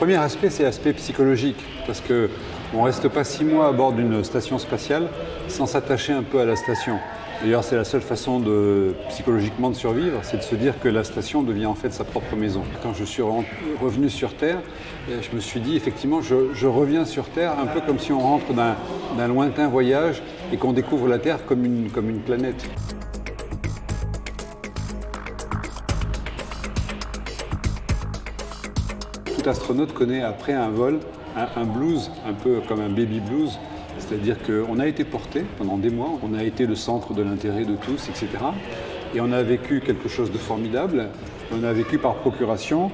premier aspect, c'est l'aspect psychologique, parce qu'on ne reste pas 6 mois à bord d'une station spatiale sans s'attacher un peu à la station. D'ailleurs, c'est la seule façon psychologiquement de survivre, c'est de se dire que la station devient en fait sa propre maison. Quand je suis revenu sur Terre, je me suis dit, effectivement, je reviens sur Terre un peu comme si on rentre d'un lointain voyage et qu'on découvre la Terre comme une planète. Tout astronaute connaît après un vol un blues, un peu comme un baby blues. C'est-à-dire qu'on a été porté pendant des mois, on a été le centre de l'intérêt de tous, etc. Et on a vécu quelque chose de formidable. On a vécu par procuration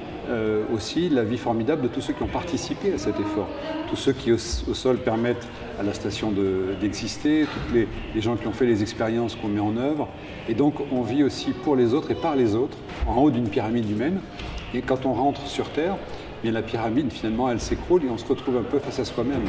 aussi la vie formidable de tous ceux qui ont participé à cet effort. Tous ceux qui au sol permettent à la station d'exister, tous les gens qui ont fait les expériences qu'on met en œuvre. Et donc on vit aussi pour les autres et par les autres, en haut d'une pyramide humaine. Et quand on rentre sur Terre, bien la pyramide finalement elle s'écroule et on se retrouve un peu face à soi-même.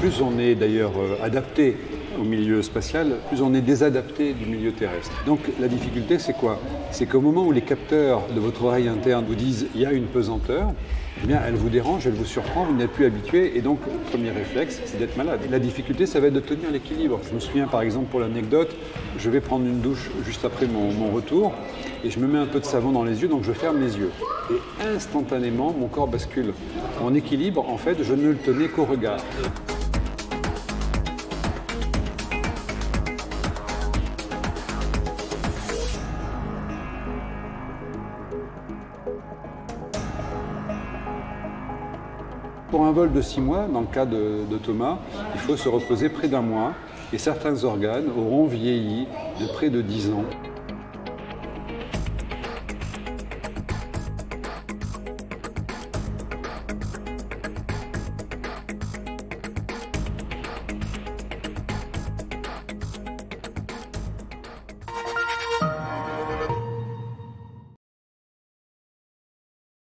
Plus on est d'ailleurs adapté au milieu spatial, plus on est désadapté du milieu terrestre. Donc la difficulté, c'est quoi? C'est qu'au moment où les capteurs de votre oreille interne vous disent « il y a une pesanteur », eh bien, elle vous dérange, elle vous surprend, vous n'êtes plus habitué et donc le premier réflexe, c'est d'être malade. La difficulté, ça va être de tenir l'équilibre. Je me souviens par exemple pour l'anecdote, je vais prendre une douche juste après mon retour et je me mets un peu de savon dans les yeux, donc je ferme les yeux. Et instantanément, mon corps bascule. Mon équilibre, en fait, je ne le tenais qu'au regard. Pour un vol de 6 mois, dans le cas de Thomas, il faut se reposer près d'1 mois et certains organes auront vieilli de près de 10 ans.